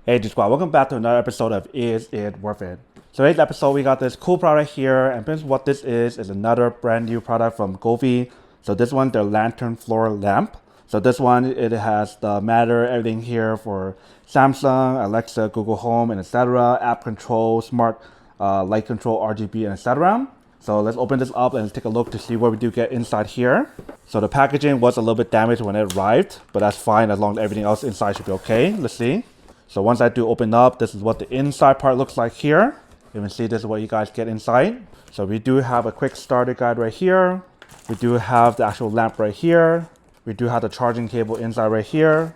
Hey G-Squad, welcome back to another episode of Is It Worth It? So today's episode, we got this cool product here, and basically what this is another brand new product from Govee. So this one, their lantern floor lamp. So this one, it has the matter, everything here for Samsung, Alexa, Google Home, and etc. App control, smart light control, RGB, and etc. So let's open this up and let's take a look to see what we do get inside here. So the packaging was a little bit damaged when it arrived, but that's fine as long as everything else inside should be okay. Let's see. So once I do open up, this is what the inside part looks like here. You can see this is what you guys get inside. So we do have a quick starter guide right here. We do have the actual lamp right here. We do have the charging cable inside right here.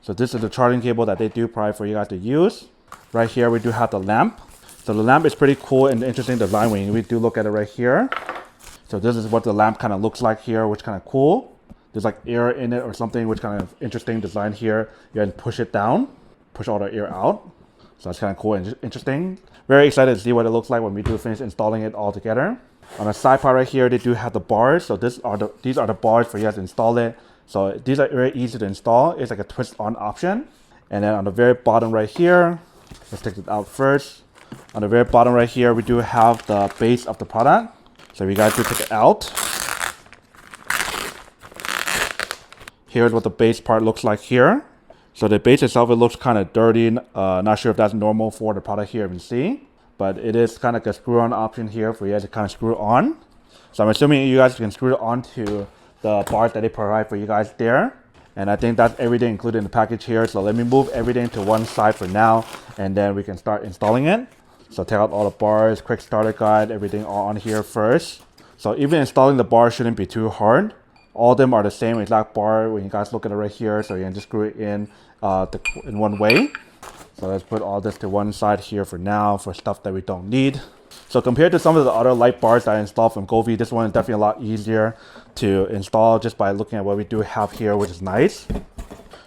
So this is the charging cable that they do provide for you guys to use. Right here, we do have the lamp. So the lamp is pretty cool and interesting design when we do look at it right here. So this is what the lamp kind of looks like here, which kind of cool. There's like air in it or something, which kind of interesting design here. You can push it down, push all the air out. So that's kind of cool and interesting. Very excited to see what it looks like when we do finish installing it all together. On the side part right here, they do have the bars. So these are the bars for you guys to install it. So these are very easy to install. It's like a twist on option. And then on the very bottom right here, let's take it out first. On the very bottom right here, we do have the base of the product. So if you guys do take it out, here's what the base part looks like here. So the base itself, it looks kind of dirty. Not sure if that's normal for the product here, if you see. But it is kind of like a screw-on option here for you guys to kind of screw on. So I'm assuming you guys can screw it onto the bars that they provide for you guys there. And I think that's everything included in the package here. So let me move everything to one side for now, and then we can start installing it. So take out all the bars, quick starter guide, everything all on here first. So even installing the bar shouldn't be too hard. All of them are the same exact bar when you guys look at it right here. So you can just screw it in one way. So let's put all this to one side here for now for stuff that we don't need. So compared to some of the other light bars that I installed from Govee, this one is definitely a lot easier to install just by looking at what we do have here, which is nice.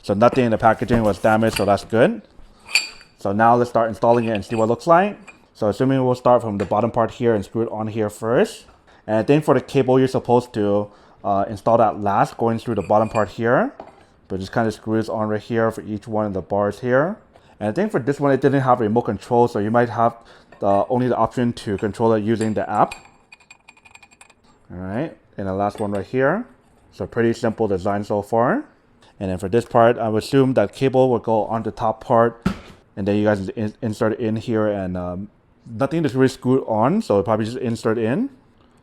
So nothing in the packaging was damaged, so that's good. So now let's start installing it and see what it looks like. So assuming we'll start from the bottom part here and screw it on here first. And I think for the cable, you're supposed to install that last, going through the bottom part here. But just kind of screws on right here for each one of the bars here. And I think for this one, it didn't have a remote control, so you might have only the option to control it using the app. All right, and the last one right here. So pretty simple design so far. And then for this part, I would assume that cable will go on the top part, and then you guys insert it in here, and nothing is really screwed on, so probably just insert in.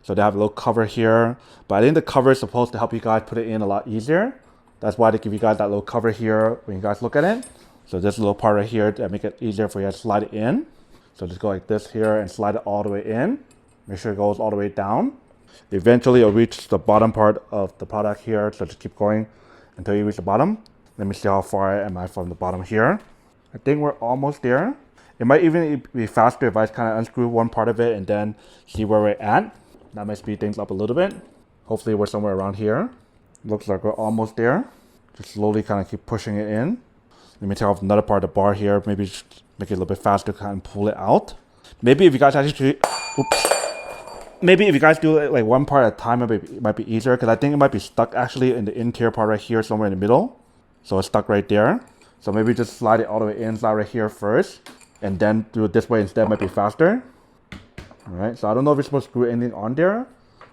So they have a little cover here, but I think the cover is supposed to help you guys put it in a lot easier. That's why they give you guys that little cover here when you guys look at it. So this little part right here to make it easier for you to slide it in. So just go like this here and slide it all the way in. Make sure it goes all the way down. Eventually it'll reach the bottom part of the product here. So just keep going until you reach the bottom. Let me see how far am I from the bottom here. I think we're almost there. It might even be faster if I kind of unscrew one part of it and then see where we're at. That might speed things up a little bit. Hopefully we're somewhere around here. Looks like we're almost there. Just slowly kind of keep pushing it in. Let me take off another part of the bar here. Maybe just make it a little bit faster, kind of pull it out. Maybe if you guys actually, maybe if you guys do it like one part at a time, it might be easier, because I think it might be stuck actually in the interior part right here, somewhere in the middle. So it's stuck right there. So maybe just slide it all the way inside right here first, and then do it this way instead. Might be faster. All right. So I don't know if you're supposed to screw anything on there.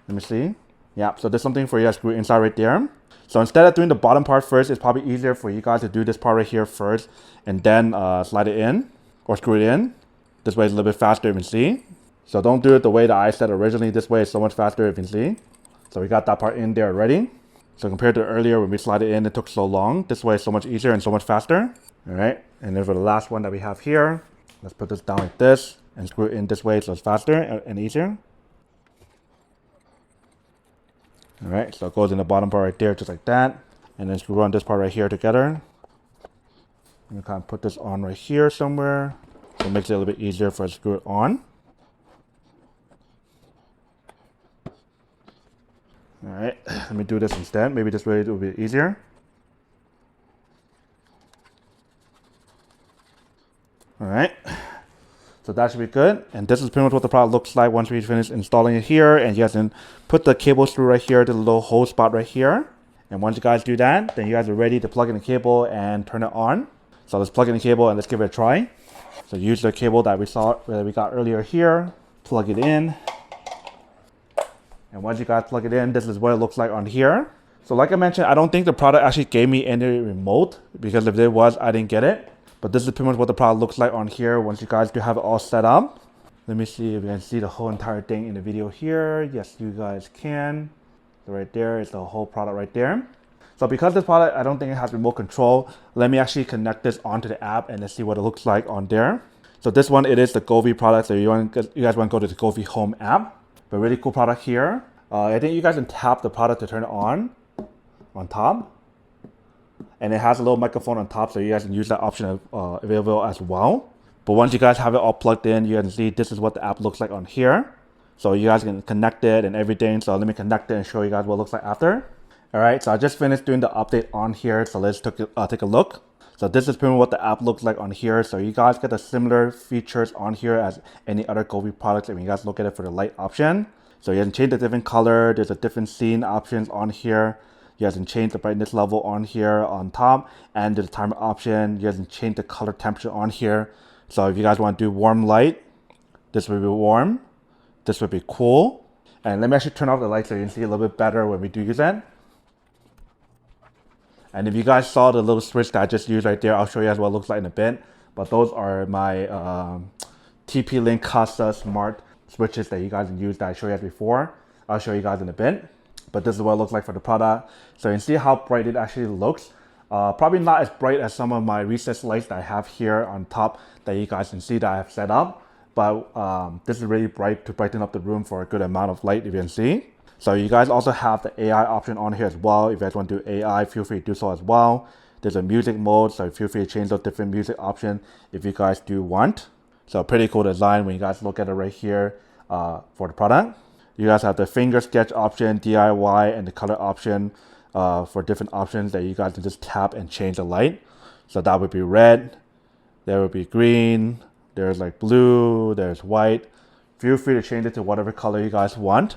Let me see. Yeah. So there's something for you to screw inside right there. So instead of doing the bottom part first, it's probably easier for you guys to do this part right here first, and then slide it in or screw it in. This way is a little bit faster, you can see. So don't do it the way that I said originally. This way is so much faster, you can see. So we got that part in there already. So compared to earlier when we slide it in, it took so long. This way is so much easier and so much faster. All right. And then for the last one that we have here, let's put this down like this and screw it in this way so it's faster and easier. All right, so it goes in the bottom part right there, just like that. And then screw on this part right here together. And kind of put this on right here somewhere. So it makes it a little bit easier for us to screw it on. All right, let me do this instead. Maybe this way it will be easier. All right. So that should be good. And this is pretty much what the product looks like once we finish installing it here. And you guys can put the cables through right here to the little hole spot right here. And once you guys do that, then you guys are ready to plug in the cable and turn it on. So let's plug in the cable and let's give it a try. So use the cable that we got earlier here, plug it in. And once you guys plug it in, this is what it looks like on here. So like I mentioned, I don't think the product actually gave me any remote, because if there was, I didn't get it. But this is pretty much what the product looks like on here once you guys do have it all set up. Let me see if you can see the whole entire thing in the video here. Yes, you guys can. So right there is the whole product right there. So because this product, I don't think it has remote control, let me actually connect this onto the app and let's see what it looks like on there. So this one, it is the Govee product. So you guys want to go to the Govee Home app. But really cool product here. I think you guys can tap the product to turn it on top. And it has a little microphone on top, so you guys can use that option available as well. But once you guys have it all plugged in, you can see this is what the app looks like on here. So you guys can connect it and everything. So let me connect it and show you guys what it looks like after. All right, so I just finished doing the update on here. So let's take a look. So this is pretty much what the app looks like on here. So you guys get the similar features on here as any other Govee products. When you guys look at it for the light option. So you can change the different color. There's a different scene options on here. You guys can change the brightness level on here on top, and there's a timer option. You guys can change the color temperature on here. So if you guys want to do warm light, this will be warm. This will be cool. And let me actually turn off the light so you can see a little bit better when we do use it. And if you guys saw the little switch that I just used right there, I'll show you guys what it looks like in a bit. But those are my TP-Link Casa Smart switches that you guys can use that I showed you guys before. I'll show you guys in a bit. But this is what it looks like for the product. So you can see how bright it actually looks. Probably not as bright as some of my recessed lights that I have here on top that you guys can see that I have set up. But this is really bright to brighten up the room for a good amount of light, if you can see. So you guys also have the AI option on here as well. If you guys want to do AI, feel free to do so as well. There's a music mode, so feel free to change those different music options if you guys do want. So pretty cool design when you guys look at it right here for the product. You guys have the finger sketch option, DIY, and the color option for different options that you guys can just tap and change the light. So that would be red, there would be green, there's like blue, there's white. Feel free to change it to whatever color you guys want,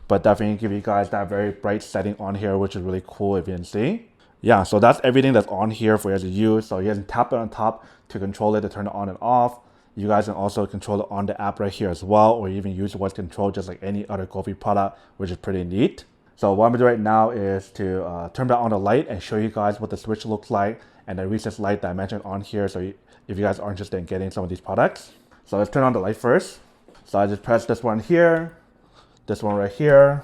but definitely give you guys that very bright setting on here, which is really cool if you can see. Yeah, so that's everything that's on here for you guys to use. So you guys can tap it on top to control it, to turn it on and off. You guys can also control it on the app right here as well, or even use voice control just like any other Govee product, which is pretty neat. So what I'm gonna do right now is to turn back on the light and show you guys what the switch looks like and the recessed light that I mentioned on here. So if you guys are interested in getting some of these products. So let's turn on the light first. So I just press this one here, this one right here,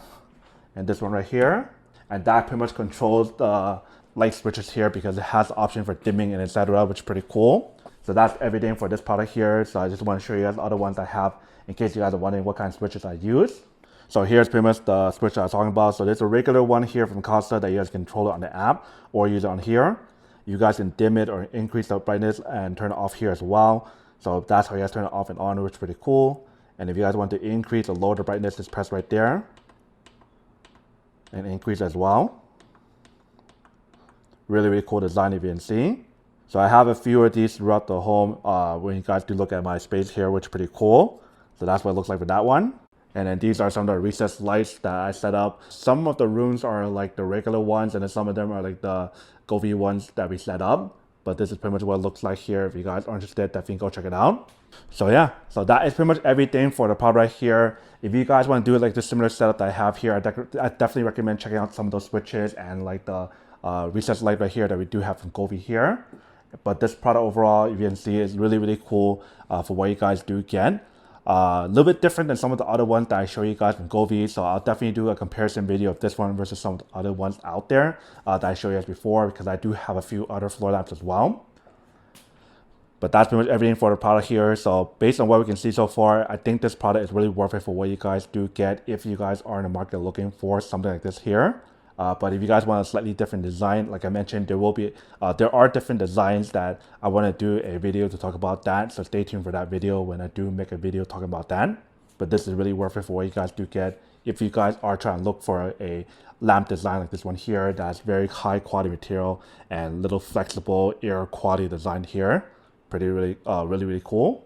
and this one right here. And that pretty much controls the light switches here because it has the option for dimming and etc., which is pretty cool. So that's everything for this product here. So I just want to show you guys the other ones I have in case you guys are wondering what kind of switches I use. So here's pretty much the switch that I was talking about. So there's a regular one here from Casa that you guys can control it on the app or use it on here. You guys can dim it or increase the brightness and turn it off here as well. So that's how you guys turn it off and on, which is pretty cool. And if you guys want to increase or lower the brightness, just press right there and increase as well. Really, really cool design if you can see. So I have a few of these throughout the home when you guys do look at my space here, which is pretty cool. So that's what it looks like for that one. And then these are some of the recessed lights that I set up. Some of the rooms are like the regular ones, and then some of them are like the Govee ones that we set up. But this is pretty much what it looks like here. If you guys are interested, definitely go check it out. So yeah, so that is pretty much everything for the product right here. If you guys want to do like the similar setup that I have here, I definitely recommend checking out some of those switches and like the recessed light right here that we do have from Govee here. But this product overall, if you can see, is really, really cool for what you guys do get. A little bit different than some of the other ones that I show you guys from Govee. So I'll definitely do a comparison video of this one versus some of the other ones out there that I showed you guys before, because I do have a few other floor lamps as well. But that's pretty much everything for the product here. So based on what we can see so far, I think this product is really worth it for what you guys do get if you guys are in the market looking for something like this here. But if you guys want a slightly different design, like I mentioned, there are different designs that I want to do a video to talk about that. So stay tuned for that video when I do make a video talking about that. But this is really worth it for what you guys do get if you guys are trying to look for a lamp design like this one here that's very high quality material and little flexible air quality design here. Really cool.